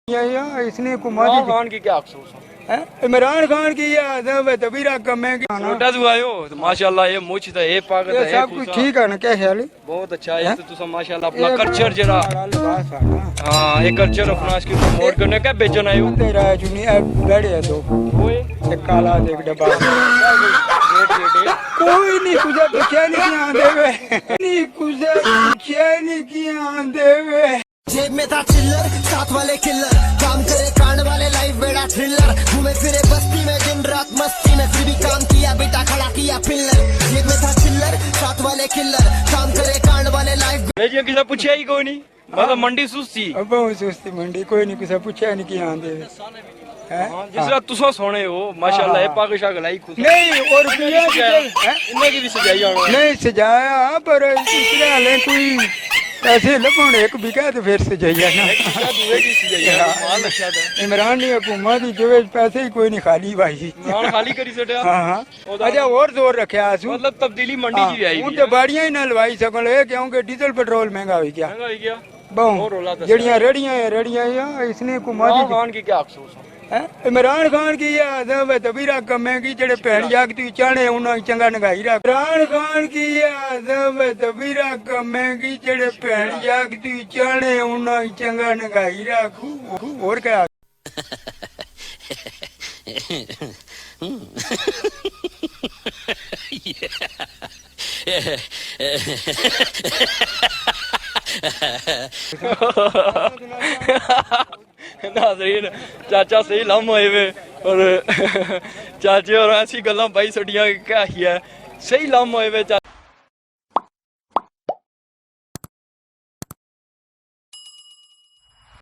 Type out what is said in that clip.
इसने इमरान खान की क्या अफसोस है? इमरान खान की तभी कम है छोटा जो आयो तो माशाल्लाह ये मुछ तो ये पाक तो सब कुछ ठीक है ना क्या ख्याल है बहुत अच्छा है तो तुम माशाल्लाह अपना कल्चर जरा हां ये कल्चर अपना इसकी प्रमोट करने का बेचन आयो तेरा जुनी गाड़ी है दो ओए एक काला एक डब्बा कोई नहीं कुछ क्या नहीं आंदे वे नहीं कुछ क्या नहीं किया आंदे वे जेब में था चिल्लर साथ वाले किल्लर काम करे कांड वाले लाइफ बेड़ा थ्रिलर घूमे फिरे बस्ती में दिन रात मस्ती में फिर भी काम किया बेटा खड़ा किया पिल्लर जेब में था चिल्लर साथ वाले किल्लर काम करे कांड वाले लाइफ जी किसी पूछा ही कोई नहीं मतलब मंडी सुस्ती बहुत सुस्ती मंडी कोई नहीं किसी पूछा नहीं किया आंदे जिस रात तुसा सोने हो माशाल्लाह ये पाक शाग लाई खुश नहीं और इन्हें की भी सजाई नहीं सजाया पर इसलिए हाले कोई पैसे लगोण एक बिका तो फिर सजाइया ना इमरान ने हुकूमत जो पैसे ही कोई नहीं खाली भाई खाली करी सटिया हां अच्छा और जोर रखया मतलब तब्दीली मंडी की आई हूं तो बाड़ियां ही ना लवाई सकल क्योंकि डीजल पेट्रोल महंगा हो गया बहुत जड़ियां रेड़ियां इसने हुकूमत खान की क्या अफसोस इमरान खान की आदम है तभी कम है कि जेड़े भैन जागती चाने उन्हें चंगा नगाई रख इमरान खान की आदम है तभी कम है कि जेड़े भैन जागती चाने उन्हें चंगा नगाई रखू और क्या नाज़रीन चाचा सही लम होए वे और चाचे और ऐसी गल्लां भाई सड़ियां क्या ही है सही लम होए वे।